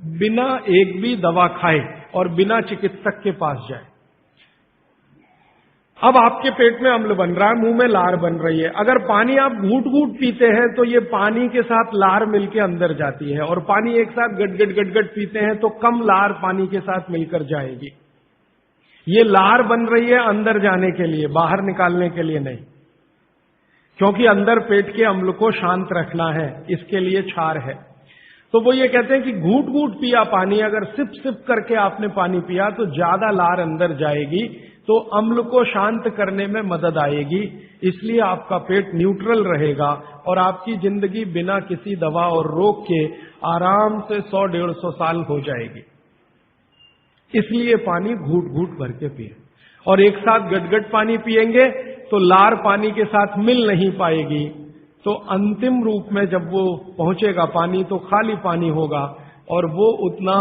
बिना एक भी दवा खाए और बिना चिकित्सक के पास जाए। अब आपके पेट में अम्ल बन रहा है, मुंह में लार बन रही है। अगर पानी आप घूट घूट पीते हैं तो ये पानी के साथ लार मिलके अंदर जाती है, और पानी एक साथ गटगट गटगट पीते हैं तो कम लार पानी के साथ मिलकर जाएगी। ये लार बन रही है अंदर जाने के लिए, बाहर निकालने के लिए नहीं, क्योंकि अंदर पेट के अम्ल को शांत रखना है, इसके लिए क्षार है। तो वो ये कहते हैं कि घूट घूट पिया पानी, अगर सिप सिप करके आपने पानी पिया तो ज्यादा लार अंदर जाएगी, तो अम्ल को शांत करने में मदद आएगी। इसलिए आपका पेट न्यूट्रल रहेगा और आपकी जिंदगी बिना किसी दवा और रोग के आराम से 100-150 साल हो जाएगी। इसलिए पानी घूट घूट भर के पिए, और एक साथ गटगट पानी पिएंगे तो लार पानी के साथ मिल नहीं पाएगी, तो अंतिम रूप में जब वो पहुंचेगा पानी तो खाली पानी होगा, और वो उतना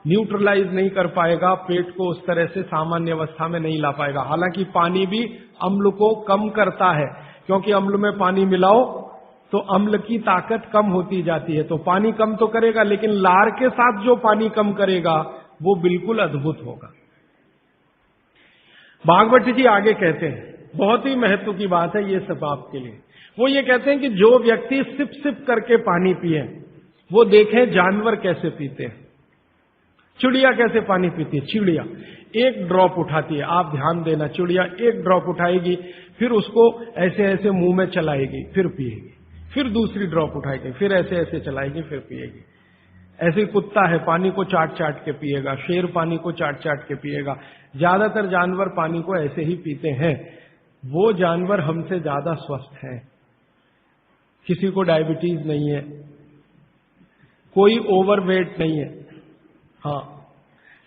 न्यूट्रलाइज नहीं कर पाएगा, पेट को उस तरह से सामान्य अवस्था में नहीं ला पाएगा। हालांकि पानी भी अम्ल को कम करता है, क्योंकि अम्ल में पानी मिलाओ तो अम्ल की ताकत कम होती जाती है, तो पानी कम तो करेगा, लेकिन लार के साथ जो पानी कम करेगा वो बिल्कुल अद्भुत होगा। भागवत जी आगे कहते हैं, बहुत ही महत्व की बात है ये सब आपके लिए। वो ये कहते हैं कि जो व्यक्ति सिप सिप करके पानी पिए, वो देखें जानवर कैसे पीते हैं। चिड़िया कैसे पानी पीती है? चिड़िया एक ड्रॉप उठाती है, आप ध्यान देना, चिड़िया एक ड्रॉप उठाएगी, फिर उसको ऐसे ऐसे मुंह में चलाएगी, फिर पिएगी, फिर दूसरी ड्रॉप उठाएगी, फिर ऐसे ऐसे चलाएगी, फिर पिएगी। ऐसे कुत्ता है, पानी को चाट चाट के पिएगा, शेर पानी को चाट चाट के पिएगा। ज्यादातर जानवर पानी को ऐसे ही पीते हैं। वो जानवर हमसे ज्यादा स्वस्थ हैं, किसी को डायबिटीज नहीं है, कोई ओवरवेट नहीं है। हाँ,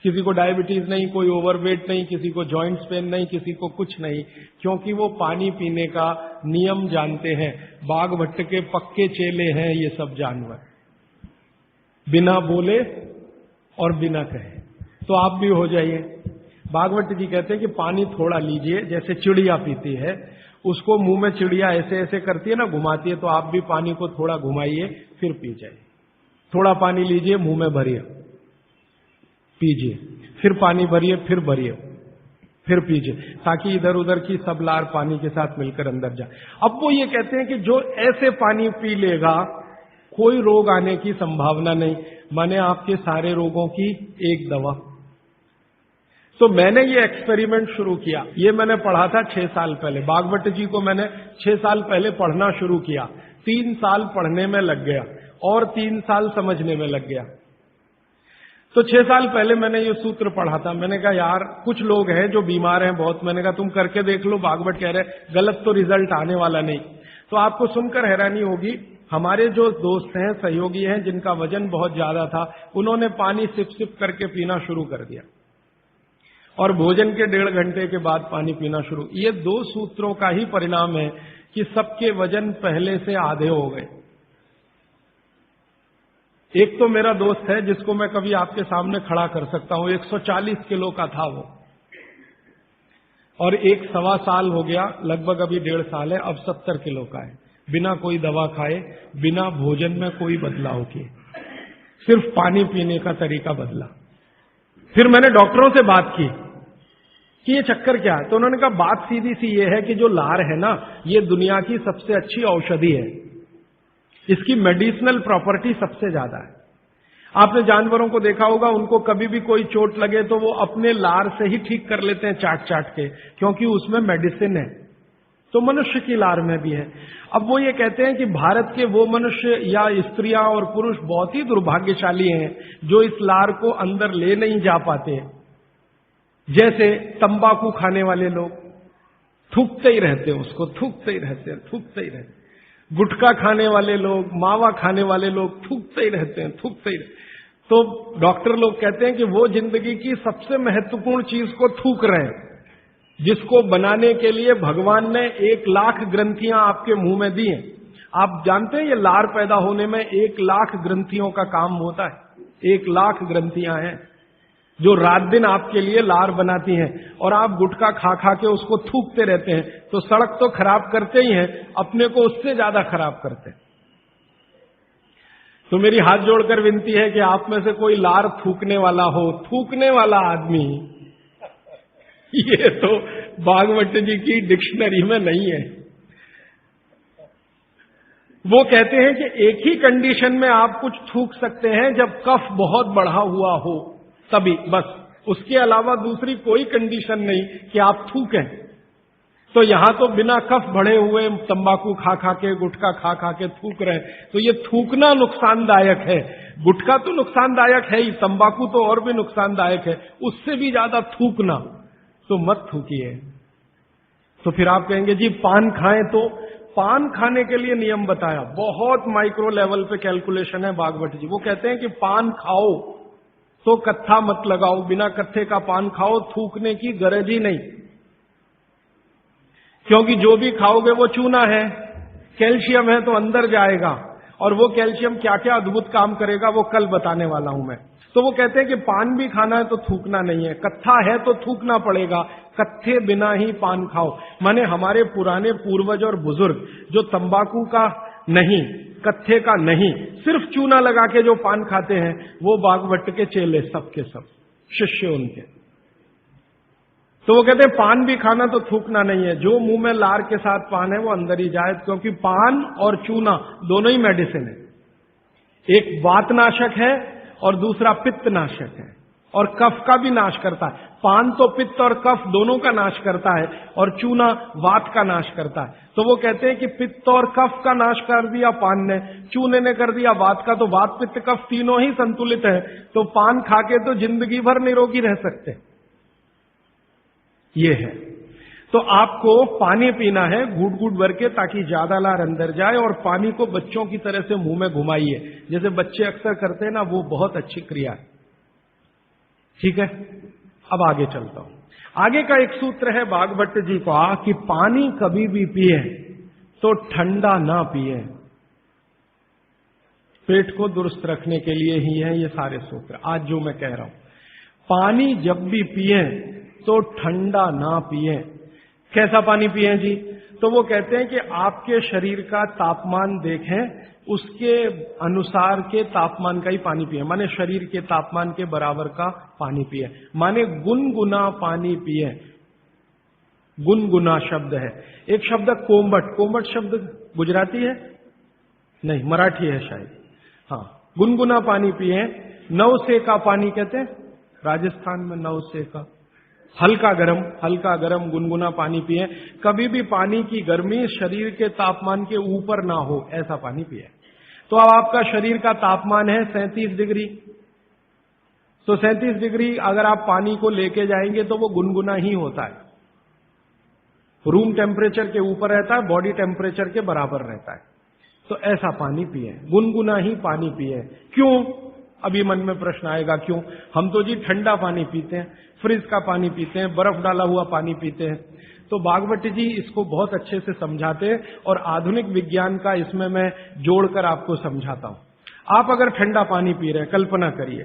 किसी को डायबिटीज नहीं, कोई ओवरवेट नहीं, किसी को जॉइंट्स पेन नहीं, किसी को कुछ नहीं, क्योंकि वो पानी पीने का नियम जानते हैं। बाघ भट्ट के पक्के चेले हैं ये सब जानवर, बिना बोले और बिना कहे। तो आप भी हो जाइए। भागवत जी कहते हैं कि पानी थोड़ा लीजिए, जैसे चिड़िया पीती है, उसको मुंह में चिड़िया ऐसे ऐसे करती है ना, घुमाती है, तो आप भी पानी को थोड़ा घुमाइए, फिर पी जाइए। थोड़ा पानी लीजिए, मुंह में भरिए, पीजिए, फिर पानी भरिए, फिर भरिए, फिर पीजिए, ताकि इधर उधर की सब लार पानी के साथ मिलकर अंदर जाए। अब वो ये कहते हैं कि जो ऐसे पानी पी लेगा कोई रोग आने की संभावना नहीं, माने आपके सारे रोगों की एक दवा। तो मैंने ये एक्सपेरिमेंट शुरू किया, ये मैंने पढ़ा था 6 साल पहले। भागवत जी को मैंने 6 साल पहले पढ़ना शुरू किया, 3 साल पढ़ने में लग गया और 3 साल समझने में लग गया। तो 6 साल पहले मैंने ये सूत्र पढ़ा था। मैंने कहा यार कुछ लोग हैं जो बीमार हैं बहुत, मैंने कहा तुम करके देख लो, भागवत कह रहे गलत तो रिजल्ट आने वाला नहीं। तो आपको सुनकर हैरानी होगी, हमारे जो दोस्त हैं, सहयोगी हैं, जिनका वजन बहुत ज्यादा था, उन्होंने पानी सिप सिप करके पीना शुरू कर दिया, और भोजन के 1.5 घंटे के बाद पानी पीना शुरू। ये 2 सूत्रों का ही परिणाम है कि सबके वजन पहले से आधे हो गए। एक तो मेरा दोस्त है जिसको मैं कभी आपके सामने खड़ा कर सकता हूं, 140 किलो का था वो, और 1.25 साल हो गया, लगभग अभी 1.5 साल है, अब 70 किलो का है, बिना कोई दवा खाए, बिना भोजन में कोई बदलाव किए, सिर्फ पानी पीने का तरीका बदला। फिर मैंने डॉक्टरों से बात की कि ये चक्कर क्या है, तो उन्होंने कहा बात सीधी सी ये है कि जो लार है ना, ये दुनिया की सबसे अच्छी औषधि है, इसकी मेडिसिनल प्रॉपर्टी सबसे ज्यादा है। आपने जानवरों को देखा होगा, उनको कभी भी कोई चोट लगे तो वो अपने लार से ही ठीक कर लेते हैं, चाट चाट के, क्योंकि उसमें मेडिसिन है। तो मनुष्य की लार में भी है। अब वो ये कहते हैं कि भारत के वो मनुष्य या स्त्रियां और पुरुष बहुत ही दुर्भाग्यशाली हैं जो इस लार को अंदर ले नहीं जा पाते। जैसे तंबाकू खाने वाले लोग थूकते ही रहते हैं, उसको थूकते ही रहते हैं, थूकते ही रहते हैं। गुटखा खाने वाले लोग, मावा खाने वाले लोग थूकते ही रहते हैं, थूकते ही रहते हैं। तो डॉक्टर लोग कहते हैं कि वो जिंदगी की सबसे महत्वपूर्ण चीज को थूक रहे हैं, जिसको बनाने के लिए भगवान ने 1 लाख ग्रंथियां आपके मुंह में दी हैं। आप जानते हैं ये लार पैदा होने में 1 लाख ग्रंथियों का काम होता है। 1 लाख ग्रंथियां हैं जो रात दिन आपके लिए लार बनाती हैं, और आप गुटखा खा खा के उसको थूकते रहते हैं, तो सड़क तो खराब करते ही हैं, अपने को उससे ज्यादा खराब करते हैं। तो मेरी हाथ जोड़कर विनती है कि आप में से कोई लार थूकने वाला हो, थूकने वाला आदमी, ये तो भागवत जी की डिक्शनरी में नहीं है। वो कहते हैं कि एक ही कंडीशन में आप कुछ थूक सकते हैं, जब कफ बहुत बढ़ा हुआ हो तभी, बस उसके अलावा दूसरी कोई कंडीशन नहीं कि आप थूकें। तो यहां तो बिना कफ बढ़े हुए तंबाकू खा खा के, गुटखा खा खा के थूक रहे, तो ये थूकना नुकसानदायक है। गुटखा तो नुकसानदायक है ही, तंबाकू तो और भी नुकसानदायक है, उससे भी ज्यादा थूकना, तो मत थूकिए। तो फिर आप कहेंगे जी पान खाएं, तो पान खाने के लिए नियम बताया, बहुत माइक्रो लेवल पे कैलकुलेशन है भागवत जी। वो कहते हैं कि पान खाओ तो कत्था मत लगाओ, बिना कत्थे का पान खाओ, थूकने की गरज ही नहीं, क्योंकि जो भी खाओगे वो चूना है, कैल्शियम है, तो अंदर जाएगा, और वो कैल्शियम क्या क्या अद्भुत काम करेगा वो कल बताने वाला हूं मैं। तो वो कहते हैं कि पान भी खाना है तो थूकना नहीं है, कत्था है तो थूकना पड़ेगा, कत्थे बिना ही पान खाओ। माने हमारे पुराने पूर्वज और बुजुर्ग जो तंबाकू का नहीं, कत्थे का नहीं, सिर्फ चूना लगा के जो पान खाते हैं, वो भागवत के चेले सब के सब शिष्य उनके। तो वो कहते हैं पान भी खाना तो थूकना नहीं है, जो मुंह में लार के साथ पान है वो अंदर ही जाए, क्योंकि पान और चूना दोनों ही मेडिसिन है, एक वातनाशक है और दूसरा पित्तनाशक है, और कफ का भी नाश करता है। पान तो पित्त और कफ दोनों का नाश करता है, और चूना वात का नाश करता है। तो वो कहते हैं कि पित्त और कफ का नाश कर दिया पान ने, चूने ने कर दिया वात का, तो वात पित्त कफ तीनों ही संतुलित है, तो पान खाके तो जिंदगी भर निरोगी रह सकते। ये है। तो आपको पानी पीना है घूट घूट भर के, ताकि ज्यादा लार अंदर जाए, और पानी को बच्चों की तरह से मुंह में घुमाइए, जैसे बच्चे अक्सर करते हैं ना, वो बहुत अच्छी क्रिया है। ठीक है, अब आगे चलता हूं। आगे का एक सूत्र है भागवत जी का कि पानी कभी भी पिए तो ठंडा ना पिए। पेट को दुरुस्त रखने के लिए ही है ये सारे सूत्र आज जो मैं कह रहा हूं। पानी जब भी पिए तो ठंडा ना पिए। कैसा पानी पिए जी? तो वो कहते हैं कि आपके शरीर का तापमान देखें, उसके अनुसार के तापमान का ही पानी पिए, माने शरीर के तापमान के बराबर का पानी पिए, माने गुनगुना पानी पिए। गुनगुना शब्द है। एक शब्द कोमट, कोमट शब्द गुजराती है नहीं, मराठी है शायद। हाँ, गुनगुना पानी पिए। नवसे का पानी कहते हैं राजस्थान में, नवसे का हल्का गरम गुनगुना पानी पिए। कभी भी पानी की गर्मी शरीर के तापमान के ऊपर ना हो, ऐसा पानी पिए। तो अब आपका शरीर का तापमान है 37 डिग्री, तो 37 डिग्री अगर आप पानी को लेके जाएंगे तो वो गुनगुना ही होता है। रूम टेम्परेचर के ऊपर रहता है, बॉडी टेम्परेचर के बराबर रहता है। तो ऐसा पानी पिए, गुनगुना ही पानी पिए। क्यों? अभी मन में प्रश्न आएगा क्यों? हम तो जी ठंडा पानी पीते हैं, फ्रिज का पानी पीते हैं, बर्फ डाला हुआ पानी पीते हैं। तो भागवत जी इसको बहुत अच्छे से समझाते हैं, और आधुनिक विज्ञान का इसमें मैं जोड़कर आपको समझाता हूं। आप अगर ठंडा पानी पी रहे हैं, कल्पना करिए,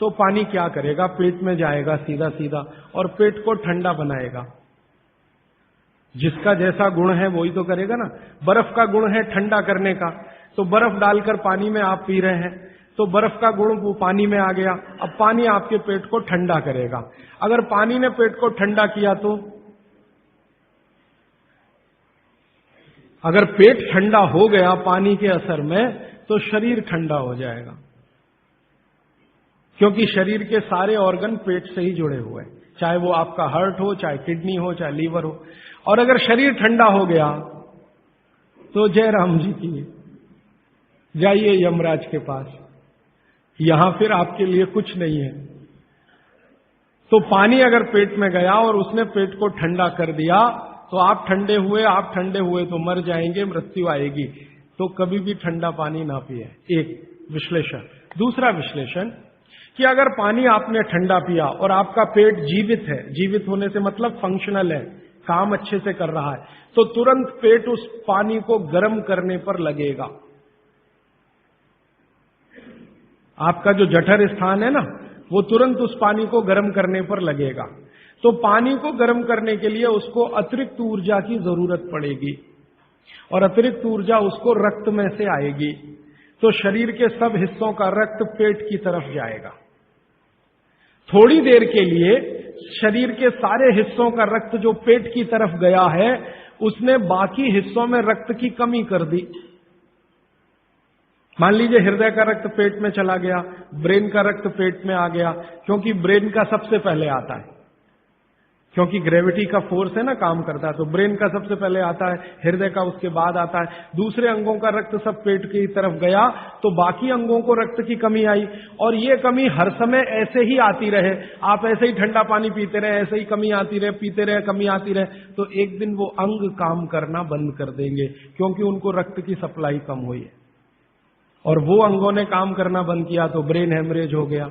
तो पानी क्या करेगा? पेट में जाएगा सीधा सीधा, और पेट को ठंडा बनाएगा। जिसका जैसा गुण है वही तो करेगा ना। बर्फ का गुण है ठंडा करने का, तो बर्फ डालकर पानी में आप पी रहे हैं, तो बर्फ का गुण वो पानी में आ गया। अब पानी आपके पेट को ठंडा करेगा। अगर पानी ने पेट को ठंडा किया तो, अगर पेट ठंडा हो गया पानी के असर में, तो शरीर ठंडा हो जाएगा, क्योंकि शरीर के सारे ऑर्गन पेट से ही जुड़े हुए हैं, चाहे वो आपका हार्ट हो, चाहे किडनी हो, चाहे लीवर हो। और अगर शरीर ठंडा हो गया तो जय राम जी की, जाइए यमराज के पास, यहां फिर आपके लिए कुछ नहीं है। तो पानी अगर पेट में गया और उसने पेट को ठंडा कर दिया, तो आप ठंडे हुए तो मर जाएंगे, मृत्यु आएगी। तो कभी भी ठंडा पानी ना पिए। एक विश्लेषण। दूसरा विश्लेषण कि अगर पानी आपने ठंडा पिया और आपका पेट जीवित है, जीवित होने से मतलब फंक्शनल है, काम अच्छे से कर रहा है, तो तुरंत पेट उस पानी को गर्म करने पर लगेगा। आपका जो जठर स्थान है ना, वो तुरंत उस पानी को गर्म करने पर लगेगा। तो पानी को गर्म करने के लिए उसको अतिरिक्त ऊर्जा की जरूरत पड़ेगी, और अतिरिक्त ऊर्जा उसको रक्त में से आएगी। तो शरीर के सब हिस्सों का रक्त पेट की तरफ जाएगा। थोड़ी देर के लिए शरीर के सारे हिस्सों का रक्त जो पेट की तरफ गया है, उसने बाकी हिस्सों में रक्त की कमी कर दी। मान लीजिए हृदय का रक्त पेट में चला गया, ब्रेन का रक्त पेट में आ गया, क्योंकि ब्रेन का सबसे पहले आता है, क्योंकि ग्रेविटी का फोर्स है ना, काम करता है, तो ब्रेन का सबसे पहले आता है, हृदय का उसके बाद आता है। दूसरे अंगों का रक्त सब पेट की तरफ गया, तो बाकी अंगों को रक्त की कमी आई। और ये कमी हर समय ऐसे ही आती रहे, आप ऐसे ही ठंडा पानी पीते रहे, ऐसे ही कमी आती रहे, पीते रहे, कमी आती रहे, तो एक दिन वो अंग काम करना बंद कर देंगे, क्योंकि उनको रक्त की सप्लाई कम हुई है। और वो अंगों ने काम करना बंद किया तो ब्रेन हेमरेज हो गया,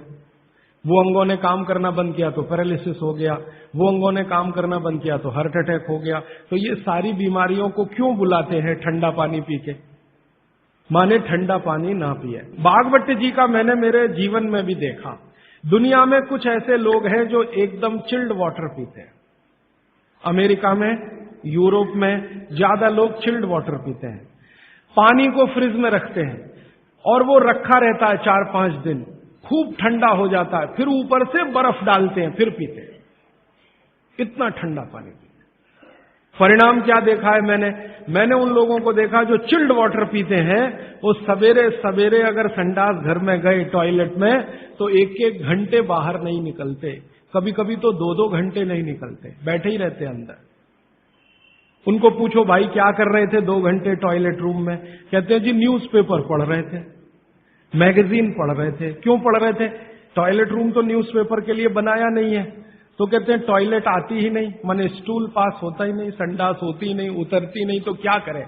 वो अंगों ने काम करना बंद किया तो पैरालिसिस हो गया, वो अंगों ने काम करना बंद किया तो हार्ट अटैक हो गया। तो ये सारी बीमारियों को क्यों बुलाते हैं ठंडा पानी पी के? माने ठंडा पानी ना पिए। बागवती जी का मैंने मेरे जीवन में भी देखा। दुनिया में कुछ ऐसे लोग हैं जो एकदम चिल्ड वाटर पीते हैं। अमेरिका में, यूरोप में ज्यादा लोग चिल्ड वाटर पीते हैं। पानी को फ्रिज में रखते हैं और वो रखा रहता है 4-5 दिन, खूब ठंडा हो जाता है, फिर ऊपर से बर्फ डालते हैं, फिर पीते हैं। इतना ठंडा पानी पीते हैं। परिणाम क्या देखा है मैंने उन लोगों को देखा जो चिल्ड वाटर पीते हैं, वो सवेरे सवेरे अगर संडास घर में गए टॉयलेट में, तो 1-1 घंटे बाहर नहीं निकलते, कभी कभी तो 2-2 घंटे नहीं निकलते, बैठे ही रहते अंदर। उनको पूछो भाई क्या कर रहे थे 2 घंटे टॉयलेट रूम में? कहते हैं जी न्यूज़पेपर पढ़ रहे थे, मैगजीन पढ़ रहे थे। क्यों पढ़ रहे थे? टॉयलेट रूम तो न्यूज़पेपर के लिए बनाया नहीं है। तो कहते हैं टॉयलेट आती ही नहीं, माने स्टूल पास होता ही नहीं, संडास होती ही नहीं, उतरती नहीं, तो क्या करें।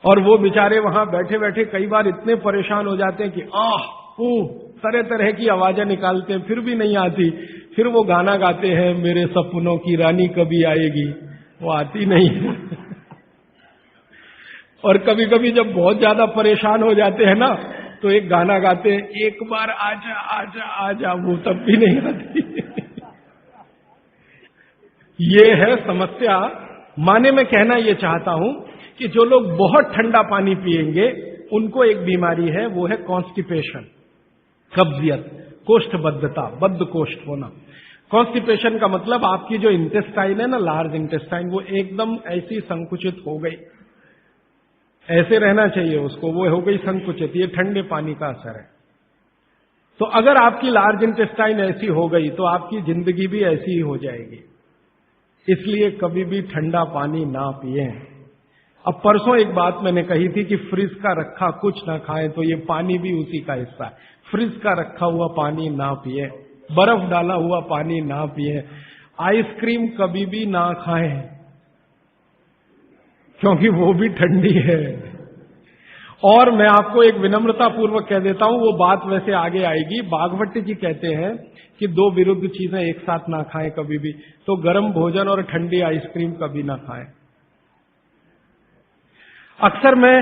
और वो बेचारे वहां बैठे बैठे कई बार इतने परेशान हो जाते हैं कि तरह तरह की आवाजें निकालते हैं, फिर भी नहीं आती। फिर वो गाना गाते हैं, मेरे सपनों की रानी कभी आएगी, वो आती नहीं है। और कभी कभी जब बहुत ज्यादा परेशान हो जाते हैं ना, तो एक गाना गाते हैं, एक बार आजा आजा आजा, वो तब भी नहीं आती। ये है समस्या। माने मैं कहना ये चाहता हूं कि जो लोग बहुत ठंडा पानी पिएंगे, उनको एक बीमारी है, वो है कॉन्स्टिपेशन, कब्जियत, कोष्ठबद्धता, बद्ध कोष्ठ होना। कॉन्स्टिपेशन का मतलब आपकी जो इंटेस्टाइन है ना, लार्ज इंटेस्टाइन, वो एकदम ऐसी संकुचित हो गई, ऐसे रहना चाहिए उसको, वो हो गई संकुचित। ये ठंडे पानी का असर है। तो अगर आपकी लार्ज इंटेस्टाइन ऐसी हो गई, तो आपकी जिंदगी भी ऐसी ही हो जाएगी। इसलिए कभी भी ठंडा पानी ना पिए। अब परसों एक बात मैंने कही थी कि फ्रिज का रखा कुछ ना खाएं, तो ये पानी भी उसी का हिस्सा है। फ्रिज का रखा हुआ पानी ना पिए, बर्फ डाला हुआ पानी ना पिए, आइसक्रीम कभी भी ना खाएं, क्योंकि वो भी ठंडी है। और मैं आपको एक विनम्रता पूर्वक कह देता हूं, वो बात वैसे आगे आएगी। बागवती जी कहते हैं कि 2 विरुद्ध चीजें एक साथ ना खाएं कभी भी, तो गर्म भोजन और ठंडी आइसक्रीम कभी ना खाएं। अक्सर मैं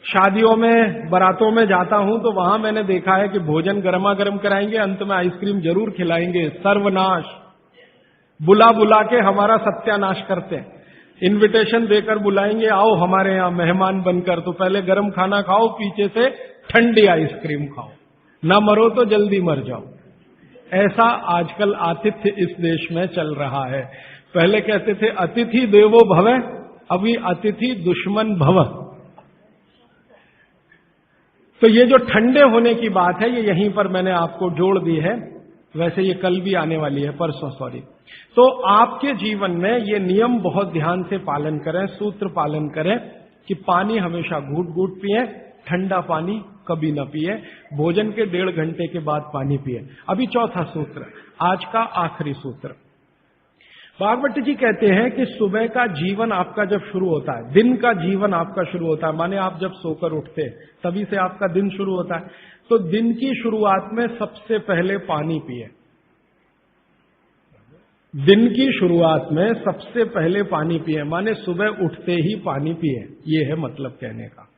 शादियों में, बारातों में जाता हूं, तो वहां मैंने देखा है कि भोजन गर्मा गर्म कराएंगे, अंत में आइसक्रीम जरूर खिलाएंगे। सर्वनाश, बुला बुला के हमारा सत्यानाश करते हैं। इनविटेशन देकर बुलाएंगे, आओ हमारे यहां मेहमान बनकर, तो पहले गर्म खाना खाओ, पीछे से ठंडी आइसक्रीम खाओ, ना मरो तो जल्दी मर जाओ। ऐसा आजकल आतिथ्य इस देश में चल रहा है। पहले कहते थे अतिथि देवो भव, अभी अतिथि दुश्मन भव। तो ये जो ठंडे होने की बात है, ये यहीं पर मैंने आपको जोड़ दी है। वैसे ये कल भी आने वाली है, परसों सॉरी। तो आपके जीवन में ये नियम बहुत ध्यान से पालन करें, सूत्र पालन करें कि पानी हमेशा घूट घूट पिए, ठंडा पानी कभी न पिए, भोजन के 1.5 घंटे के बाद पानी पिए। अभी चौथा सूत्र, आज का आखिरी सूत्र। भागवत जी कहते हैं कि सुबह का जीवन आपका जब शुरू होता है, दिन का जीवन आपका शुरू होता है, माने आप जब सोकर उठते हैं तभी से आपका दिन शुरू होता है, तो दिन की शुरुआत में सबसे पहले पानी पिए। दिन की शुरुआत में सबसे पहले पानी पिए, माने सुबह उठते ही पानी पिए, ये है मतलब कहने का।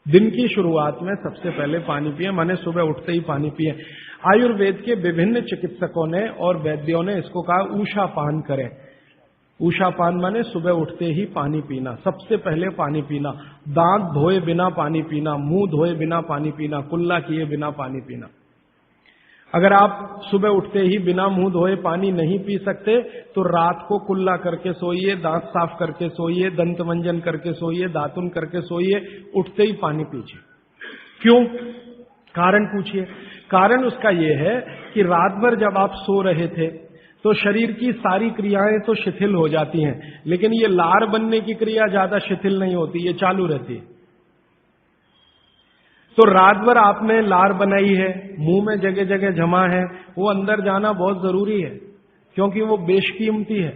दिन की शुरुआत में सबसे पहले पानी पिए, माने सुबह उठते ही पानी पिए। आयुर्वेद के विभिन्न चिकित्सकों ने और वैद्यों ने इसको कहा ऊषा पान करें। ऊषापान माने सुबह उठते ही पानी पीना, सबसे पहले पानी पीना, दांत धोए बिना पानी पीना, मुंह धोए बिना पानी पीना, कुल्ला किए बिना पानी पीना। अगर आप सुबह उठते ही बिना मुंह धोए पानी नहीं पी सकते तो रात को कुल्ला करके सोइए, दांत साफ करके सोइए, दंत मंजन करके सोइए, दातुन करके सोइए, उठते ही पानी पीजिए। क्यों? कारण पूछिए। कारण उसका यह है कि रात भर जब आप सो रहे थे तो शरीर की सारी क्रियाएं तो शिथिल हो जाती हैं, लेकिन ये लार बनने की क्रिया ज्यादा शिथिल नहीं होती, ये चालू रहती है। तो रात भर आपने लार बनाई है, मुंह में जगह जगह जमा है, वो अंदर जाना बहुत जरूरी है, क्योंकि वो बेशकीमती है।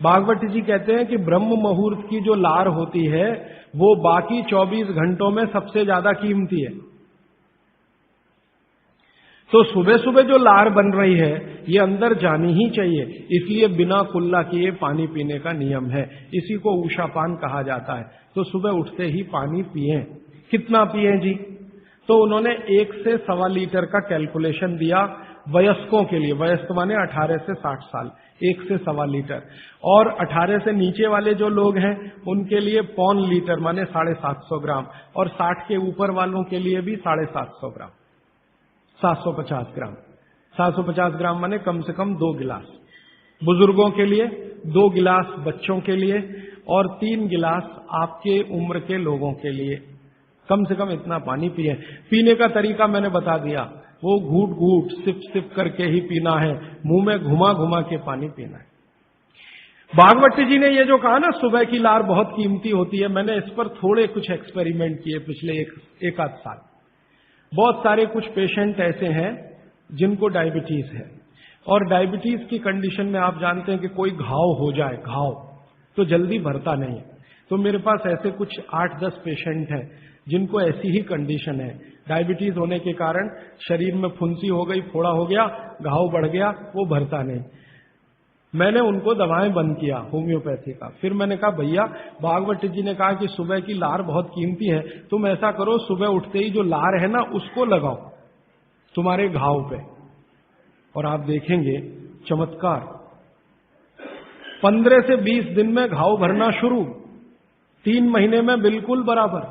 भागवत जी कहते हैं कि ब्रह्म मुहूर्त की जो लार होती है वो बाकी 24 घंटों में सबसे ज्यादा कीमती है। तो सुबह सुबह जो लार बन रही है ये अंदर जानी ही चाहिए, इसलिए बिना कुल्ला किए पानी पीने का नियम है। इसी को ऊषापान कहा जाता है। तो सुबह उठते ही पानी पिएं। कितना पिएं जी? तो उन्होंने 1 से 1.25 लीटर का कैलकुलेशन दिया वयस्कों के लिए। वयस्क माने 18 से 60 साल, 1 से 1.25 लीटर। और 18 से नीचे वाले जो लोग हैं उनके लिए 1.25 लीटर माने 750 ग्राम, और 60 के ऊपर वालों के लिए भी 750 ग्राम, 750 ग्राम। 750 ग्राम माने कम से कम 2 गिलास बुजुर्गों के लिए, 2 गिलास बच्चों के लिए, और 3 गिलास आपके उम्र के लोगों के लिए। कम से कम इतना पानी पिए। पीने का तरीका मैंने बता दिया, वो घूट घूट सिप सिप करके ही पीना है, मुंह में घुमा घुमा के पानी पीना है। भागवत जी ने ये जो कहा ना सुबह की लार बहुत कीमती होती है, मैंने इस पर थोड़े कुछ एक्सपेरिमेंट किए पिछले एक आध साल। बहुत सारे कुछ पेशेंट ऐसे हैं जिनको डायबिटीज है, और डायबिटीज की कंडीशन में आप जानते हैं कि कोई घाव हो जाए, घाव तो जल्दी भरता नहीं। तो मेरे पास ऐसे कुछ 8-10 पेशेंट हैं जिनको ऐसी ही कंडीशन है। डायबिटीज होने के कारण शरीर में फुंसी हो गई, फोड़ा हो गया, घाव बढ़ गया, वो भरता नहीं। मैंने उनको दवाएं बंद किया होम्योपैथी का। फिर मैंने कहा भैया, भागवत जी ने कहा कि सुबह की लार बहुत कीमती है, तुम ऐसा करो सुबह उठते ही जो लार है ना उसको लगाओ तुम्हारे घाव पे, और आप देखेंगे चमत्कार। 15 से 20 दिन में घाव भरना शुरू, 3 महीने में बिल्कुल बराबर।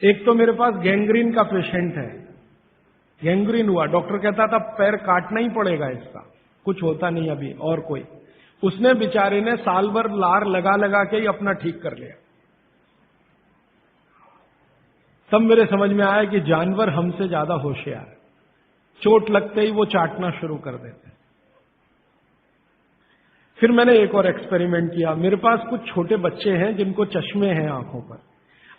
एक तो मेरे पास गैंग्रीन का पेशेंट है, गैंग्रीन हुआ, डॉक्टर कहता था पैर काटना ही पड़ेगा इसका, कुछ होता नहीं अभी और कोई। उसने बेचारे ने साल भर लार लगा लगा के ही अपना ठीक कर लिया। तब मेरे समझ में आया कि जानवर हमसे ज्यादा होशियार, चोट लगते ही वो चाटना शुरू कर देते। फिर मैंने एक और एक्सपेरिमेंट किया। मेरे पास कुछ छोटे बच्चे हैं जिनको चश्मे हैं आंखों पर।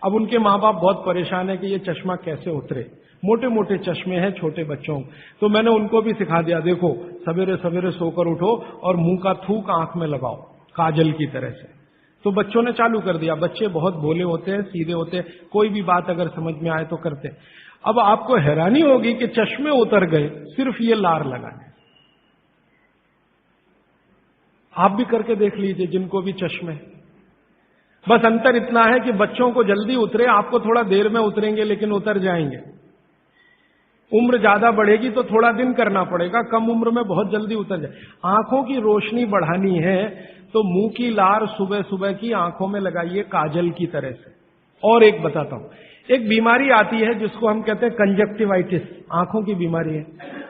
अब उनके माँ बाप बहुत परेशान है कि ये चश्मा कैसे उतरे, मोटे मोटे चश्मे हैं छोटे बच्चों। तो मैंने उनको भी सिखा दिया, देखो सवेरे सवेरे सोकर उठो और मुंह का थूक आंख में लगाओ काजल की तरह से। तो बच्चों ने चालू कर दिया। बच्चे बहुत भोले होते हैं, सीधे होते हैं, कोई भी बात अगर समझ में आए तो करते। अब आपको हैरानी होगी कि चश्मे उतर गए सिर्फ ये लार लगाने। आप भी करके देख लीजिए जिनको भी चश्मे। बस अंतर इतना है कि बच्चों को जल्दी उतरे, आपको थोड़ा देर में उतरेंगे लेकिन उतर जाएंगे। उम्र ज्यादा बढ़ेगी तो थोड़ा दिन करना पड़ेगा, कम उम्र में बहुत जल्दी उतर जाए। आंखों की रोशनी बढ़ानी है तो मुंह की लार सुबह सुबह की आंखों में लगाइए काजल की तरह से। और एक बताता हूं, एक बीमारी आती है जिसको हम कहते हैं कंजक्टिवाइटिस, आंखों की बीमारी है।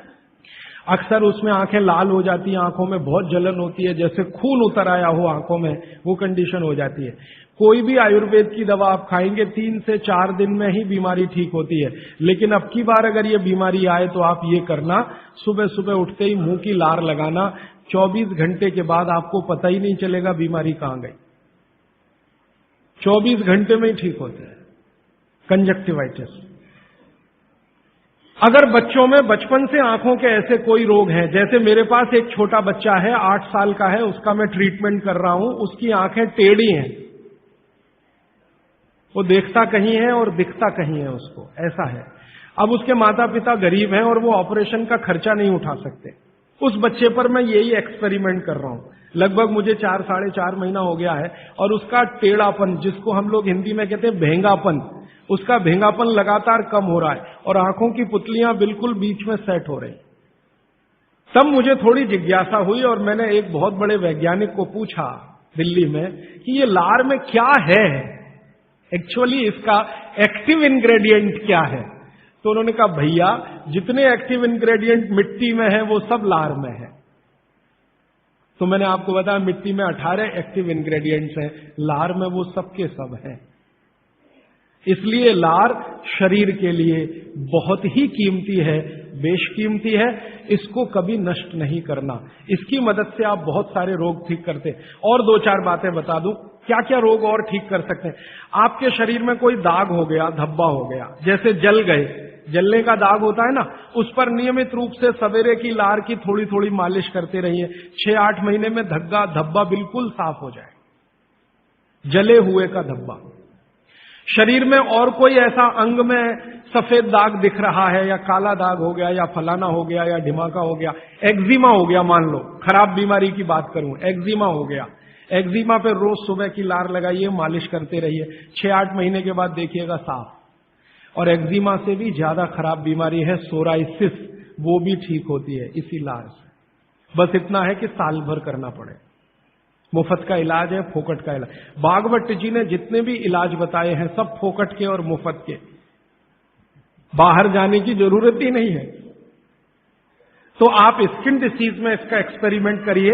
अक्सर उसमें आंखें लाल हो जाती हैं, आंखों में बहुत जलन होती है, जैसे खून उतर आया हो आंखों में, वो कंडीशन हो जाती है। कोई भी आयुर्वेद की दवा आप खाएंगे 3 से 4 दिन में ही बीमारी ठीक होती है। लेकिन अब की बार अगर ये बीमारी आए तो आप ये करना, सुबह सुबह उठते ही मुंह की लार लगाना, 24 घंटे के बाद आपको पता ही नहीं चलेगा बीमारी कहां गई। 24 घंटे में ही ठीक होता है कंजक्टिवाइटिस। अगर बच्चों में बचपन से आंखों के ऐसे कोई रोग हैं, जैसे मेरे पास एक छोटा बच्चा है 8 साल का है, उसका मैं ट्रीटमेंट कर रहा हूं, उसकी आंखें टेढ़ी हैं, वो देखता कहीं है और दिखता कहीं है, उसको ऐसा है। अब उसके माता पिता गरीब हैं और वो ऑपरेशन का खर्चा नहीं उठा सकते। उस बच्चे पर मैं यही एक्सपेरिमेंट कर रहा हूं। लगभग मुझे 4-4.5 महीना हो गया है, और उसका टेढ़ापन, जिसको हम लोग हिंदी में कहते हैं भेंगापन, उसका भेंगापन लगातार कम हो रहा है और आंखों की पुतलियां बिल्कुल बीच में सेट हो रही। तब मुझे थोड़ी जिज्ञासा हुई और मैंने एक बहुत बड़े वैज्ञानिक को पूछा दिल्ली में कि ये लार में क्या है, एक्चुअली इसका एक्टिव इंग्रेडिएंट क्या है। तो उन्होंने कहा भैया जितने एक्टिव इंग्रेडिएंट मिट्टी में है वो सब लार में है। तो मैंने आपको बताया मिट्टी में 18 एक्टिव इंग्रेडिएंट्स हैं, लार में वो सब के सब हैं। इसलिए लार शरीर के लिए बहुत ही कीमती है, बेशकीमती है, इसको कभी नष्ट नहीं करना। इसकी मदद से आप बहुत सारे रोग ठीक करते हैं। और 2-4 बातें बता दूं क्या क्या रोग और ठीक कर सकते हैं। आपके शरीर में कोई दाग हो गया, धब्बा हो गया, जैसे जल गए, जलने का दाग होता है ना, उस पर नियमित रूप से सवेरे की लार की थोड़ी थोड़ी मालिश करते रहिए। 6-8 महीने में धब्बा बिल्कुल साफ हो जाए, जले हुए का धब्बा। शरीर में और कोई ऐसा अंग में सफेद दाग दिख रहा है या काला दाग हो गया या फलाना हो गया या ढिमाका हो गया, एक्जिमा हो गया, मान लो खराब बीमारी की बात करूं, एक्जिमा हो गया, एक्जिमा पे रोज सुबह की लार लगाइए, मालिश करते रहिए, 6-8 महीने के बाद देखिएगा साफ। और एक्जिमा से भी ज्यादा खराब बीमारी है सोराइसिस, वो भी ठीक होती है इसी लार से। बस इतना है कि साल भर करना पड़े। मुफ्त का इलाज है, फोकट का इलाज। भागवत जी ने जितने भी इलाज बताए हैं सब फोकट के और मुफ्त के, बाहर जाने की जरूरत ही नहीं है। तो आप स्किन डिसीज में इसका एक्सपेरिमेंट करिए,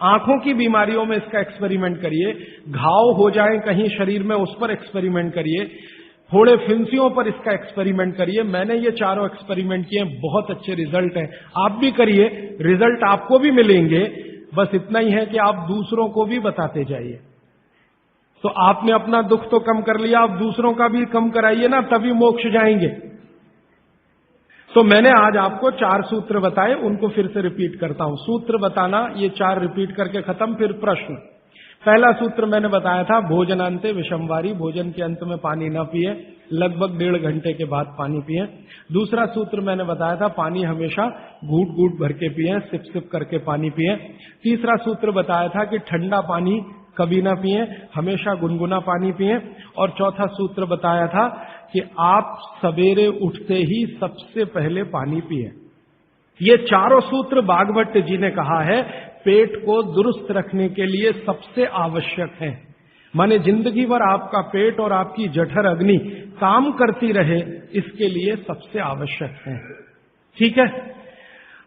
आंखों की बीमारियों में इसका एक्सपेरिमेंट करिए, घाव हो जाए कहीं शरीर में उस पर एक्सपेरिमेंट करिए, फोड़े फिंसियों पर इसका एक्सपेरिमेंट करिए। मैंने ये चारों एक्सपेरिमेंट किए, बहुत अच्छे रिजल्ट हैं। आप भी करिए, रिजल्ट आपको भी मिलेंगे। बस इतना ही है कि आप दूसरों को भी बताते जाइए। तो आपने अपना दुख तो कम कर लिया, आप दूसरों का भी कम कराइए ना, तभी मोक्ष जाएंगे। तो मैंने आज आपको 4 सूत्र बताए, उनको फिर से रिपीट करता हूं। सूत्र बताना, ये 4 रिपीट करके खत्म, फिर प्रश्न। पहला सूत्र मैंने बताया था, भोजनांते विषमवारी, भोजन के अंत में पानी न पिए, लगभग 1.5 घंटे के बाद पानी पिए। दूसरा सूत्र मैंने बताया था, पानी हमेशा घूट घूट भर के पिए, सिप सिप करके पानी पिए। तीसरा सूत्र बताया था कि ठंडा पानी कभी ना पिए, हमेशा गुनगुना पानी पिए। और चौथा सूत्र बताया था कि आप सवेरे उठते ही सबसे पहले पानी पिए। ये चारों सूत्र भागवत जी ने कहा है पेट को दुरुस्त रखने के लिए सबसे आवश्यक है। माने जिंदगी भर आपका पेट और आपकी जठर अग्नि काम करती रहे, इसके लिए सबसे आवश्यक है। ठीक है,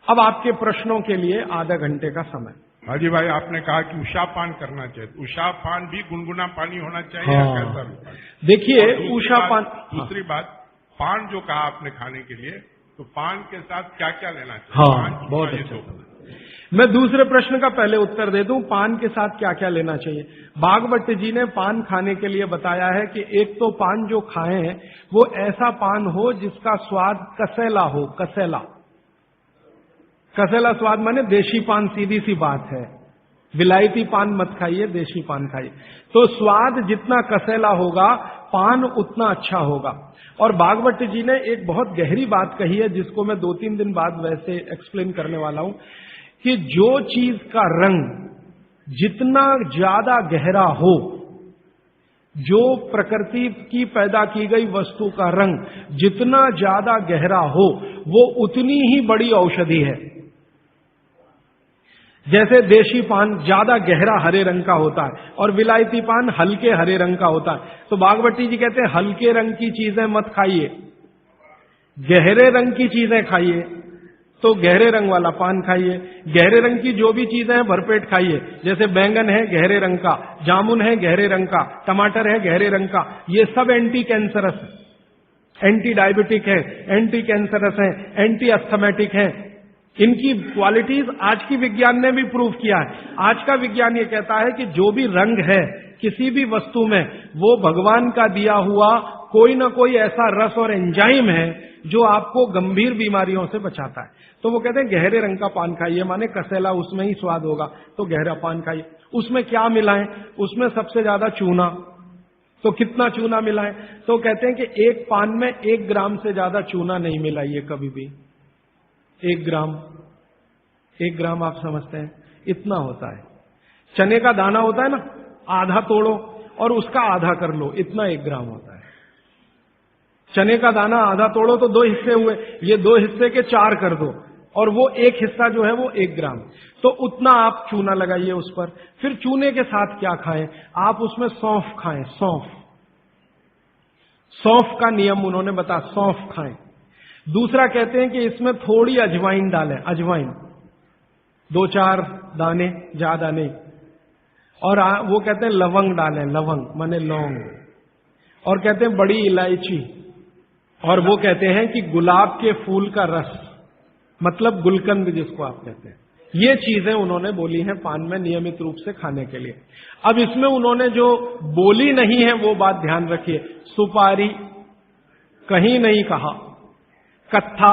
अब आपके प्रश्नों के लिए आधा घंटे का समय। हाजी भाई, आपने कहा कि उषापान करना चाहिए, उषापान भी गुनगुना पानी होना चाहिए? हाँ। कैसा? देखिए उषापान। दूसरी बात, पान जो कहा आपने खाने के लिए, तो पान के साथ क्या क्या लेना चाहिए? हाँ, बहुत अच्छा। मैं दूसरे प्रश्न का पहले उत्तर दे दूं, पान के साथ क्या क्या लेना चाहिए। भागवत जी ने पान खाने के लिए बताया है कि एक तो पान जो खाएं वो ऐसा पान हो जिसका स्वाद कसेला हो। कसेला स्वाद माने देशी पान, सीधी सी बात है। विलायती पान मत खाइए, देशी पान खाइए। तो स्वाद जितना कसेला होगा, पान उतना अच्छा होगा। और भागवत जी ने एक बहुत गहरी बात कही है, जिसको मैं 2-3 दिन बाद वैसे एक्सप्लेन करने वाला हूं, कि जो चीज का रंग जितना ज्यादा गहरा हो, जो प्रकृति की पैदा की गई वस्तु का रंग जितना ज्यादा गहरा हो, वो उतनी ही बड़ी औषधि है। जैसे देशी पान ज्यादा गहरा हरे रंग का होता है और विलायती पान हल्के हरे रंग का होता है। तो भागवती जी कहते हैं हल्के रंग की चीजें मत खाइए, गहरे रंग की चीजें खाइए। तो गहरे रंग वाला पान खाइए, गहरे रंग की जो भी चीजें हैं भरपेट खाइए। जैसे बैंगन है गहरे रंग का, जामुन है गहरे रंग का, टमाटर है गहरे रंग का। ये सब एंटी कैंसरस है, एंटी डायबिटिक है, एंटी कैंसरस है, एंटी अस्थमेटिक है। इनकी क्वालिटीज आज की विज्ञान ने भी प्रूव किया है। आज का विज्ञान ये कहता है कि जो भी रंग है किसी भी वस्तु में, वो भगवान का दिया हुआ कोई ना कोई ऐसा रस और एंजाइम है जो आपको गंभीर बीमारियों से बचाता है। तो वो कहते हैं गहरे रंग का पान खाइए, माने कसेला उसमें ही स्वाद होगा, तो गहरा पान खाइए। उसमें क्या मिलाएं? उसमें सबसे ज्यादा चूना। तो कितना चूना मिलाएं? तो कहते हैं कि एक पान में 1 ग्राम से ज्यादा चूना नहीं मिलाइए कभी भी। 1 ग्राम आप समझते हैं इतना होता है। चने का दाना होता है ना, आधा तोड़ो और उसका आधा कर लो, इतना 1 ग्राम होता है। चने का दाना आधा तोड़ो तो 2 हिस्से हुए, ये 2 हिस्से के 4 कर दो, और वो एक हिस्सा जो है वो 1 ग्राम, तो उतना आप चूना लगाइए उस पर। फिर चूने के साथ क्या खाएं, आप उसमें सौंफ खाएं, सौंफ का नियम उन्होंने बताया, सौंफ खाएं। दूसरा कहते हैं कि इसमें थोड़ी अजवाइन डालें, अजवाइन 2-4 दाने, ज्यादा नहीं। और वो कहते हैं लवंग डालें, लवंग माने लौंग, और कहते हैं बड़ी इलायची, और वो कहते हैं कि गुलाब के फूल का रस, मतलब गुलकंद जिसको आप कहते हैं। ये चीजें उन्होंने बोली हैं पान में नियमित रूप से खाने के लिए। अब इसमें उन्होंने जो बोली नहीं है वो बात ध्यान रखिए, सुपारी कहीं नहीं कहा, कत्था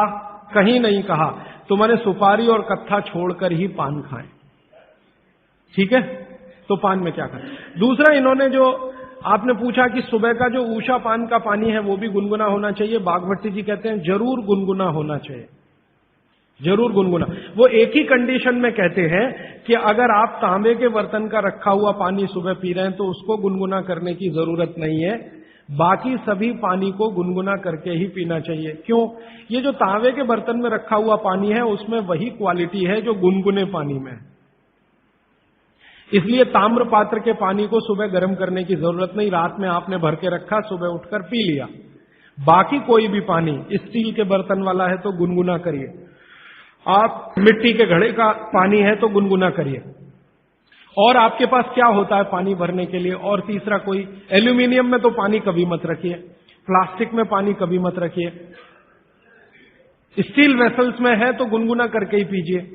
कहीं नहीं कहा, तो मैंने सुपारी और कत्था छोड़कर ही पान खाएं, ठीक है। तो पान में क्या खाएं। दूसरा इन्होंने जो आपने पूछा कि सुबह का जो ऊषा पान का पानी है वो भी गुनगुना होना चाहिए, बागभट्टी जी कहते हैं जरूर गुनगुना होना चाहिए, जरूर गुनगुना। वो एक ही कंडीशन में कहते हैं कि अगर आप तांबे के बर्तन का रखा हुआ पानी सुबह पी रहे हैं तो उसको गुनगुना करने की जरूरत नहीं है, बाकी सभी पानी को गुनगुना करके ही पीना चाहिए। क्यों, ये जो तांबे के बर्तन में रखा हुआ पानी है उसमें वही क्वालिटी है जो गुनगुने पानी में है, इसलिए ताम्र पात्र के पानी को सुबह गर्म करने की जरूरत नहीं, रात में आपने भर के रखा, सुबह उठकर पी लिया। बाकी कोई भी पानी स्टील के बर्तन वाला है तो गुनगुना करिए, आप मिट्टी के घड़े का पानी है तो गुनगुना करिए। और आपके पास क्या होता है पानी भरने के लिए, और तीसरा कोई, एल्यूमिनियम में तो पानी कभी मत रखिए, प्लास्टिक में पानी कभी मत रखिए, स्टील वेसल्स में है तो गुनगुना करके ही पीजिए।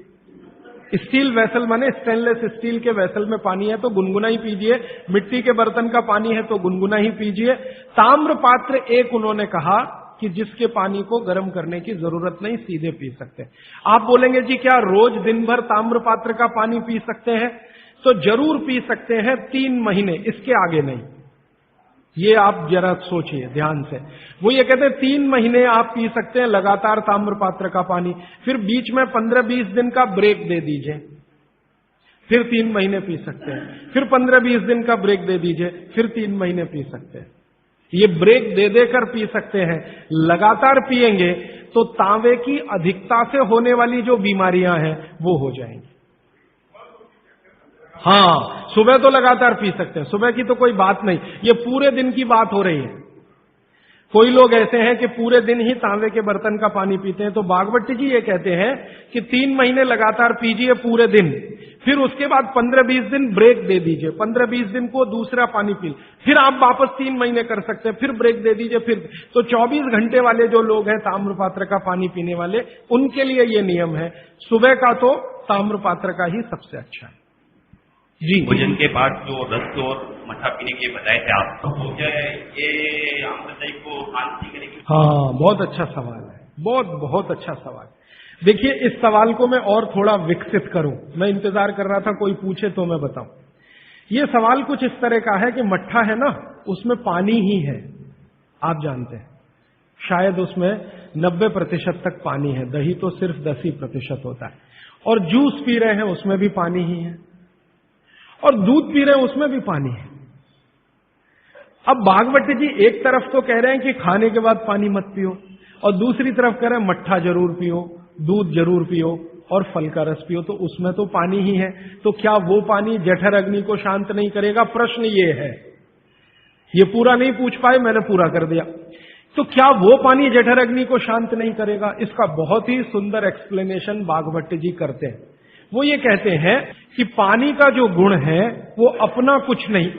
स्टील वेसल माने स्टेनलेस स्टील के वेसल में पानी है तो गुनगुना ही पीजिए, मिट्टी के बर्तन का पानी है तो गुनगुना ही पीजिए। ताम्र पात्र एक उन्होंने कहा कि जिसके पानी को गर्म करने की जरूरत नहीं, सीधे पी सकते हैं। आप बोलेंगे जी क्या रोज दिन भर ताम्र पात्र का पानी पी सकते हैं, तो जरूर पी सकते हैं, 3 महीने, इसके आगे नहीं। ये आप जरा सोचिए ध्यान से। वो ये कहते हैं 3 महीने आप पी सकते हैं लगातार ताम्र पात्र का पानी, फिर बीच में 15-20 दिन का ब्रेक दे दीजिए, फिर 3 महीने पी सकते हैं, फिर 15-20 दिन का ब्रेक दे दीजिए, फिर 3 महीने पी सकते हैं। ये ब्रेक दे देकर पी सकते हैं। लगातार पिएंगे तो तांबे की अधिकता से होने वाली जो बीमारियां हैं वो हो जाएंगी। हाँ, सुबह तो लगातार पी सकते हैं, सुबह की तो कोई बात नहीं, ये पूरे दिन की बात हो रही है। कोई लोग ऐसे हैं कि पूरे दिन ही तांबे के बर्तन का पानी पीते हैं, तो बागभट्टी जी ये कहते हैं कि 3 महीने लगातार पीजिए पूरे दिन, फिर उसके बाद 15-20 दिन ब्रेक दे दीजिए, 15-20 दिन को दूसरा पानी पी, फिर आप वापस 3 महीने कर सकते हैं, फिर ब्रेक दे दीजिए, फिर तो 24 घंटे वाले जो लोग हैं ताम्र पात्र का पानी पीने वाले, उनके लिए ये नियम है। सुबह का तो ताम्र पात्र का ही सबसे अच्छा है जी। भोजन के बाद जो रस और मठा पीने के बताए थे आप, तो क्या ये आमदनी को शांति करेगी? हाँ, बहुत अच्छा सवाल है, बहुत अच्छा सवाल। देखिए, इस सवाल को मैं और थोड़ा विकसित करूं, मैं इंतजार कर रहा था कोई पूछे तो मैं बताऊं। ये सवाल कुछ इस तरह का है कि मट्ठा है ना, उसमें पानी ही है, आप जानते हैं, शायद उसमें 90% तक पानी है, दही तो सिर्फ 10% होता है, और जूस पी रहे हैं उसमें भी पानी ही है, और दूध पी रहे हैं उसमें भी पानी है। अब बागभट्टी जी एक तरफ तो कह रहे हैं कि खाने के बाद पानी मत पियो, और दूसरी तरफ कह रहे हैं मट्ठा जरूर पियो, दूध जरूर पियो, और फल का रस पियो, तो उसमें तो पानी ही है। तो क्या वो पानी जठर अग्नि को शांत नहीं करेगा? प्रश्न ये है। ये पूरा नहीं पूछ पाए, मैंने पूरा कर दिया। तो क्या वो पानी जठर अग्नि को शांत नहीं करेगा? इसका बहुत ही सुंदर एक्सप्लेनेशन बागभट्टी जी करते हैं। वो ये कहते हैं कि पानी का जो गुण है वो अपना कुछ नहीं,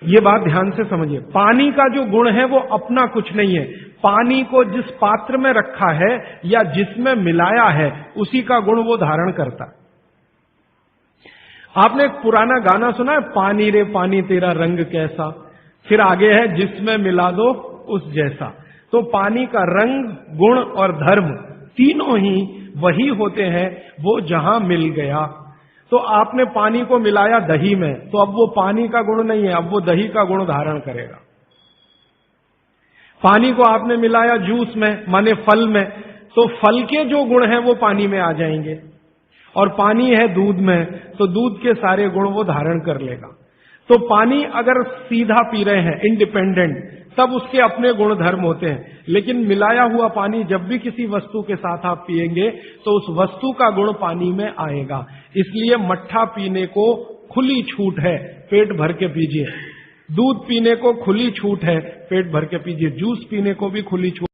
ये बात ध्यान से समझिए, पानी का जो गुण है वो अपना कुछ नहीं है, पानी को जिस पात्र में रखा है या जिसमें मिलाया है उसी का गुण वो धारण करता है। आपने एक पुराना गाना सुना है, पानी रे पानी तेरा रंग कैसा, फिर आगे है जिसमें मिला दो उस जैसा। तो पानी का रंग, गुण और धर्म तीनों ही वही होते हैं, वो जहां मिल गया। तो आपने पानी को मिलाया दही में, तो अब वो पानी का गुण नहीं है, अब वो दही का गुण धारण करेगा। पानी को आपने मिलाया जूस में, माने फल में, तो फल के जो गुण हैं वो पानी में आ जाएंगे। और पानी है दूध में, तो दूध के सारे गुण वो धारण कर लेगा। तो पानी अगर सीधा पी रहे हैं इंडिपेंडेंट, तब उसके अपने गुण धर्म होते हैं, लेकिन मिलाया हुआ पानी जब भी किसी वस्तु के साथ आप पिएंगे तो उस वस्तु का गुण पानी में आएगा। इसलिए मट्ठा पीने को खुली छूट है, पेट भर के पीजिए। दूध पीने को खुली छूट है, पेट भर के पीजिए। जूस पीने को भी खुली छूट